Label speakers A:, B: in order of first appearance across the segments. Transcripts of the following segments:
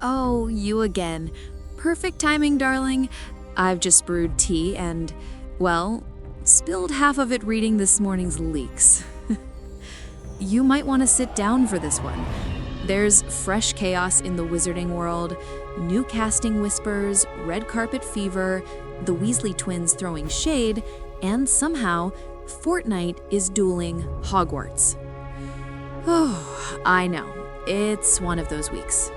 A: Oh, you again. Perfect timing, darling. I've just brewed tea and, well, spilled half of it reading this morning's leaks. You might want to sit down for this one. There's fresh chaos in the wizarding world, new casting whispers, red carpet fever, the Weasley twins throwing shade, and somehow, Fortnite is dueling Hogwarts. Oh, I know. It's one of those weeks.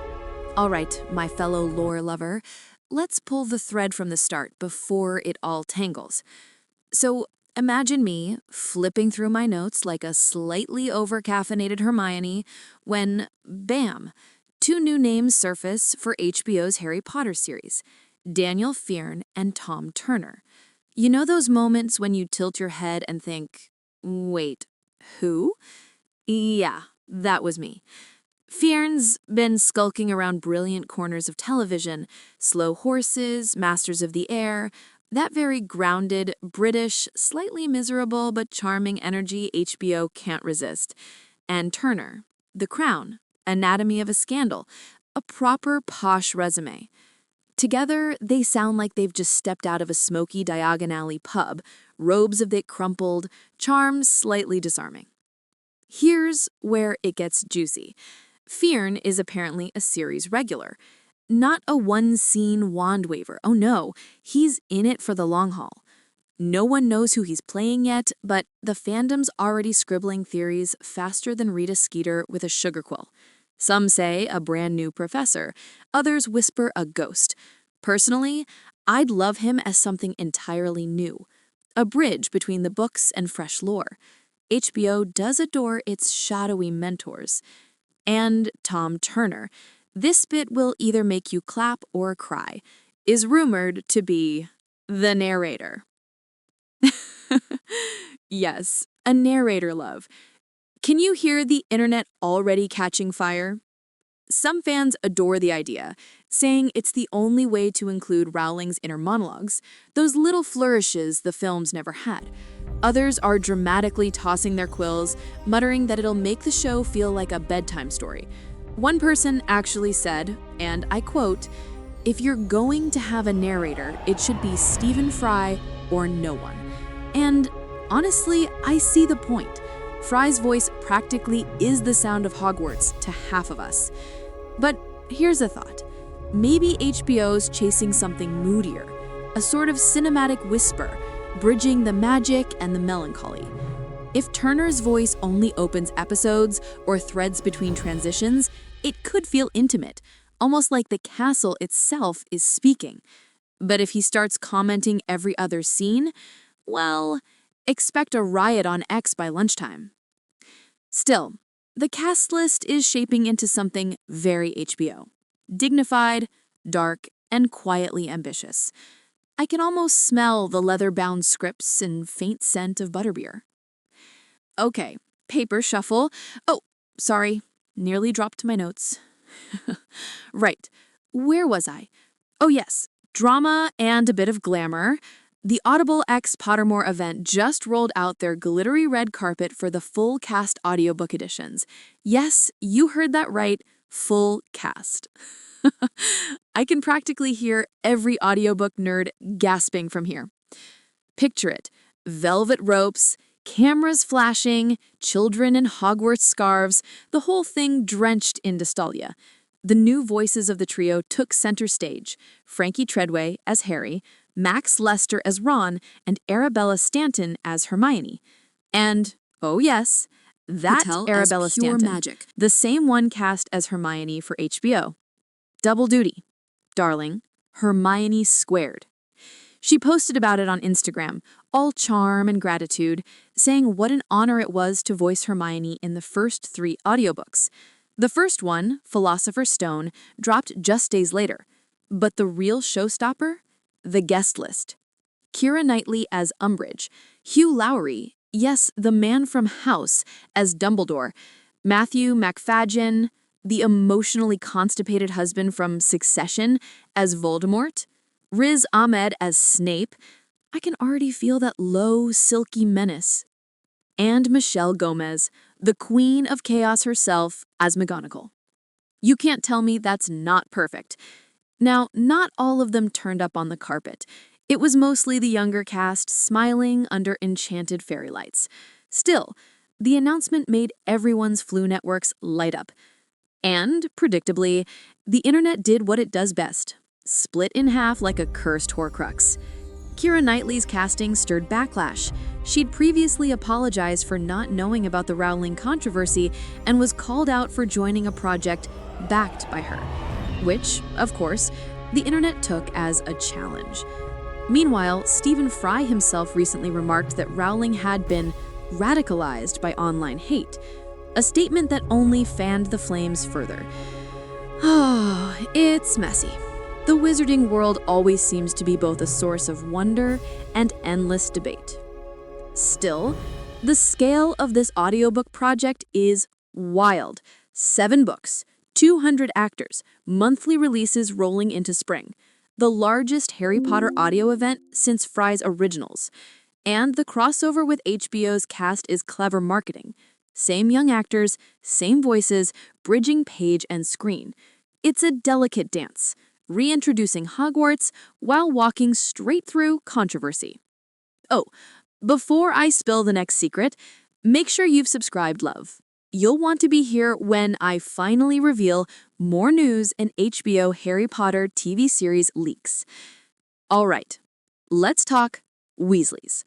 A: All right, my fellow lore lover, let's pull the thread from the start before it all tangles. So imagine me flipping through my notes like a slightly over-caffeinated Hermione when, bam, two new names surface for HBO's Harry Potter series, Daniel Fearn and Tom Turner. You know those moments when you tilt your head and think, wait, who? Yeah, that was me. Fearn's been skulking around brilliant corners of television, Slow Horses, Masters of the Air, that very grounded, British, slightly miserable but charming energy HBO can't resist. And Turner, The Crown, Anatomy of a Scandal, a proper posh resume. Together, they sound like they've just stepped out of a smoky Diagon Alley pub, robes a bit crumpled, charms slightly disarming. Here's where it gets juicy. Fearn is apparently a series regular. Not a one-scene wand waver. Oh no, he's in it for the long haul. No one knows who he's playing yet, but the fandom's already scribbling theories faster than Rita Skeeter with a sugar quill. Some say a brand new professor. Others whisper a ghost. Personally, I'd love him as something entirely new. A bridge between the books and fresh lore. HBO does adore its shadowy mentors. And Tom Turner, this bit will either make you clap or cry, is rumored to be the narrator. Yes, a narrator, love. Can you hear the internet already catching fire? Some fans adore the idea, saying it's the only way to include Rowling's inner monologues, those little flourishes the films never had. Others are dramatically tossing their quills, muttering that it'll make the show feel like a bedtime story. One person actually said, and I quote, "If you're going to have a narrator, it should be Stephen Fry or no one." And honestly, I see the point. Fry's voice practically is the sound of Hogwarts to half of us. But here's a thought. Maybe HBO's chasing something moodier, a sort of cinematic whisper, bridging the magic and the melancholy. If Turner's voice only opens episodes or threads between transitions, it could feel intimate, almost like the castle itself is speaking. But if he starts commenting every other scene, well, expect a riot on X by lunchtime. Still, the cast list is shaping into something very HBO. Dignified, dark, and quietly ambitious. I can almost smell the leather-bound scripts and faint scent of butterbeer. Okay, paper shuffle. Oh, sorry, nearly dropped my notes. Right, where was I? Oh yes, drama and a bit of glamour. The Audible X Pottermore event just rolled out their glittery red carpet for the full cast audiobook editions. Yes, you heard that right, full cast. I can practically hear every audiobook nerd gasping from here. Picture it, velvet ropes, cameras flashing, children in Hogwarts scarves, the whole thing drenched in nostalgia. The new voices of the trio took center stage, Frankie Treadway as Harry, Max Lester as Ron, and Arabella Stanton as Hermione. And, oh yes, that's
B: Wondatell
A: Arabella
B: as pure
A: Stanton,
B: magic.
A: the same one cast as Hermione for HBO. Double duty. Darling, Hermione squared. She posted about it on Instagram, all charm and gratitude, saying what an honor it was to voice Hermione in the first 3 audiobooks. The first one, Philosopher's Stone, dropped just days later. But the real showstopper? The guest list. Keira Knightley as Umbridge, Hugh Lowry, yes, the man from House, as Dumbledore, Matthew Macfadyen, the emotionally constipated husband from Succession, as Voldemort, Riz Ahmed as Snape. I can already feel that low, silky menace. And Michelle Gomez, the queen of chaos herself, as McGonagall. You can't tell me that's not perfect. Now, not all of them turned up on the carpet. It was mostly the younger cast smiling under enchanted fairy lights. Still, the announcement made everyone's Flu networks light up. And, predictably, the internet did what it does best: split in half like a cursed Horcrux. Keira Knightley's casting stirred backlash. She'd previously apologized for not knowing about the Rowling controversy and was called out for joining a project backed by her, which, of course, the internet took as a challenge. Meanwhile, Stephen Fry himself recently remarked that Rowling had been radicalized by online hate, a statement that only fanned the flames further. Oh, it's messy. The wizarding world always seems to be both a source of wonder and endless debate. Still, the scale of this audiobook project is wild. 7 books, 200 actors, monthly releases rolling into spring. The largest Harry Potter audio event since Fry's originals. And the crossover with HBO's cast is clever marketing. Same young actors, same voices, bridging page and screen. It's a delicate dance, reintroducing Hogwarts while walking straight through controversy. Oh, before I spill the next secret, make sure you've subscribed, love. You'll want to be here when I finally reveal more news and HBO Harry Potter TV series leaks. All right, let's talk Weasleys.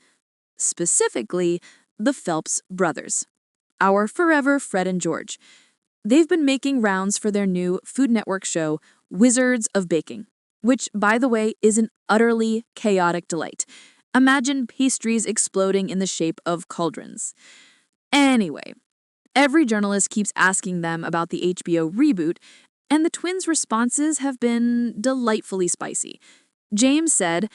A: Specifically, the Phelps brothers. Our forever Fred and George. They've been making rounds for their new Food Network show, Wizards of Baking, which, by the way, is an utterly chaotic delight. Imagine pastries exploding in the shape of cauldrons. Anyway, every journalist keeps asking them about the HBO reboot, and the twins' responses have been delightfully spicy. James said,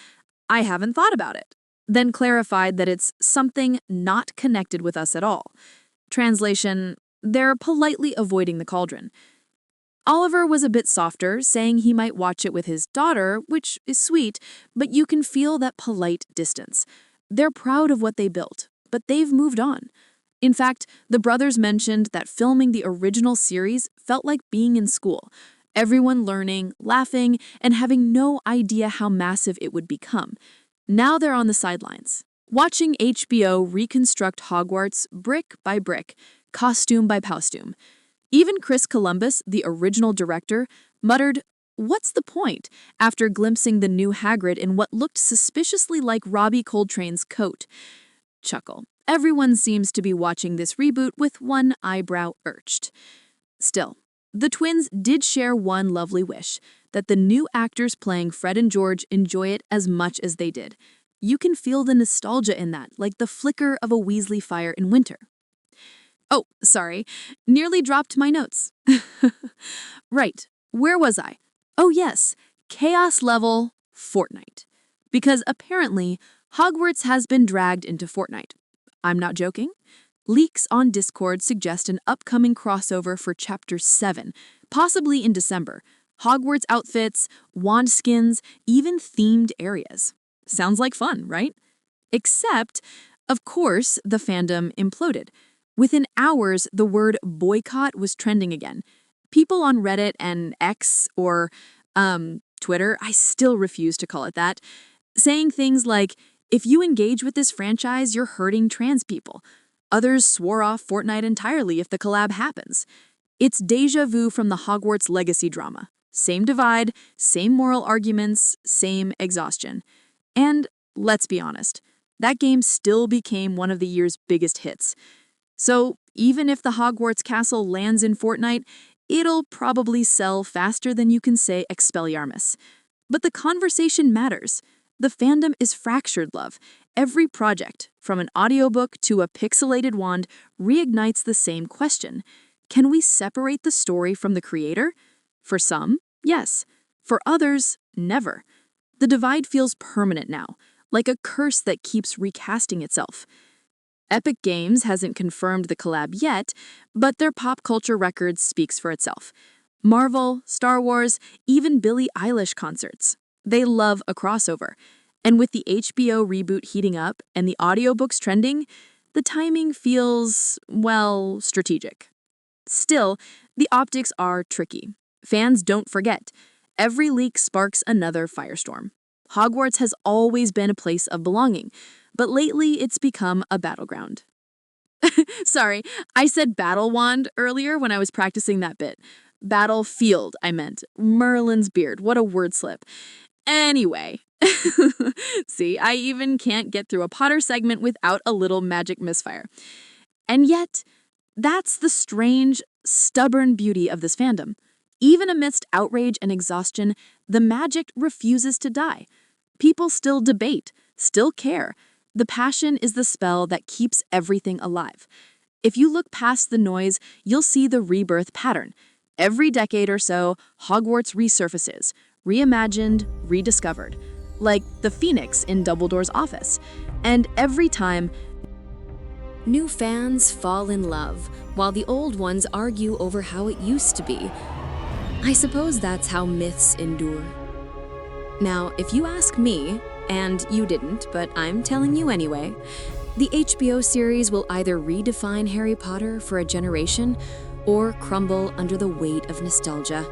A: "I haven't thought about it," then clarified that it's something not connected with us at all. Translation, they're politely avoiding the cauldron. Oliver was a bit softer, saying he might watch it with his daughter, which is sweet, but you can feel that polite distance. They're proud of what they built, but they've moved on. In fact, the brothers mentioned that filming the original series felt like being in school, everyone learning, laughing, and having no idea how massive it would become. Now they're on the sidelines, watching HBO reconstruct Hogwarts brick by brick, costume by costume. Even Chris Columbus, the original director, muttered, "What's the point?" after glimpsing the new Hagrid in what looked suspiciously like Robbie Coltrane's coat. Chuckle. Everyone seems to be watching this reboot with one eyebrow arched. Still, the twins did share one lovely wish, that the new actors playing Fred and George enjoy it as much as they did. You can feel the nostalgia in that, like the flicker of a Weasley fire in winter. Oh, sorry, nearly dropped my notes. Right, where was I? Oh yes, chaos level Fortnite. Because apparently, Hogwarts has been dragged into Fortnite. I'm not joking. Leaks on Discord suggest an upcoming crossover for Chapter 7, possibly in December. Hogwarts outfits, wand skins, even themed areas. Sounds like fun, right? Except, of course, the fandom imploded. Within hours, the word boycott was trending again. People on Reddit and X, or Twitter, I still refuse to call it that, saying things like, "If you engage with this franchise, you're hurting trans people." Others swore off Fortnite entirely if the collab happens. It's deja vu from the Hogwarts legacy drama. Same divide, same moral arguments, same exhaustion. And let's be honest, that game still became one of the year's biggest hits. So even if the Hogwarts castle lands in Fortnite, it'll probably sell faster than you can say Expelliarmus. But the conversation matters. The fandom is fractured, love. Every project, from an audiobook to a pixelated wand, reignites the same question. Can we separate the story from the creator? For some, yes. For others, never. The divide feels permanent now, like a curse that keeps recasting itself. Epic Games hasn't confirmed the collab yet, but their pop culture record speaks for itself. Marvel, Star Wars, even Billie Eilish concerts. They love a crossover. And with the HBO reboot heating up and the audiobooks trending, the timing feels, well, strategic. Still, the optics are tricky. Fans don't forget. Every leak sparks another firestorm. Hogwarts has always been a place of belonging, but lately it's become a battleground. Sorry, I said battle wand earlier when I was practicing that bit. Battlefield, I meant. Merlin's beard. What a word slip. Anyway. See, I even can't get through a Potter segment without a little magic misfire. And yet, that's the strange, stubborn beauty of this fandom. Even amidst outrage and exhaustion, the magic refuses to die. People still debate, still care. The passion is the spell that keeps everything alive. If you look past the noise, you'll see the rebirth pattern. Every decade or so, Hogwarts resurfaces, reimagined, rediscovered, like the phoenix in Dumbledore's office. And every time, new fans fall in love, while the old ones argue over how it used to be. I suppose that's how myths endure. Now, if you ask me, and you didn't, but I'm telling you anyway, the HBO series will either redefine Harry Potter for a generation or crumble under the weight of nostalgia.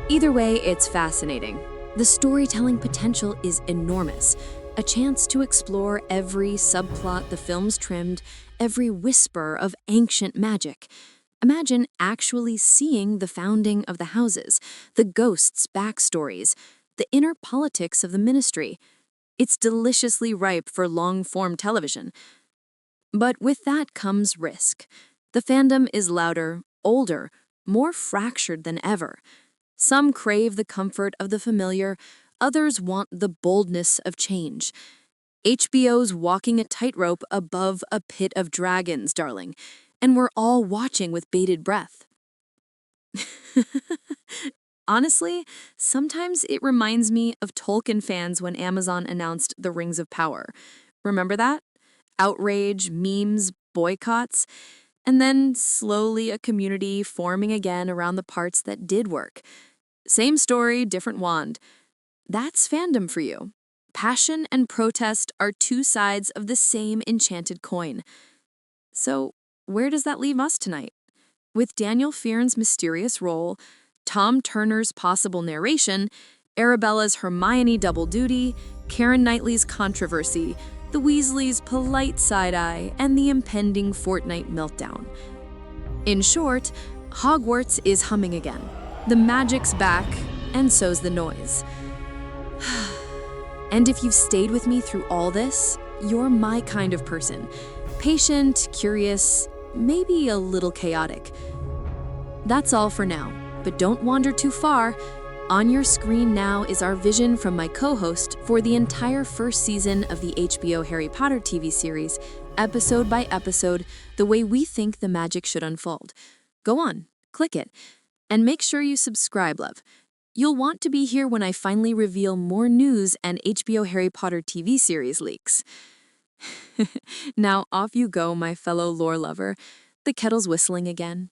A: Either way, it's fascinating. The storytelling potential is enormous. A chance to explore every subplot the films trimmed, every whisper of ancient magic. Imagine actually seeing the founding of the houses, the ghosts' backstories, the inner politics of the ministry. It's deliciously ripe for long-form television. But with that comes risk. The fandom is louder, older, more fractured than ever. Some crave the comfort of the familiar, others want the boldness of change. HBO's walking a tightrope above a pit of dragons, darling, and we're all watching with bated breath. Honestly, sometimes it reminds me of Tolkien fans when Amazon announced The Rings of Power. Remember that? Outrage, memes, boycotts, and then slowly a community forming again around the parts that did work. Same story, different wand. That's fandom for you. Passion and protest are two sides of the same enchanted coin. So, where does that leave us tonight? With Daniel Fearn's mysterious role, Tom Turner's possible narration, Arabella's Hermione double duty, Karen Knightley's controversy, the Weasleys' polite side-eye, and the impending Fortnite meltdown. In short, Hogwarts is humming again. The magic's back, and so's the noise. And if you've stayed with me through all this, you're my kind of person. Patient, curious, maybe a little chaotic. That's all for now, but don't wander too far. On your screen now is our vision from my co-host for the entire first season of the HBO Harry Potter TV series, episode by episode, the way we think the magic should unfold. Go on, click it, and make sure you subscribe, love. You'll want to be here when I finally reveal more news and HBO Harry Potter TV series leaks. Now off you go, my fellow lore lover. The kettle's whistling again.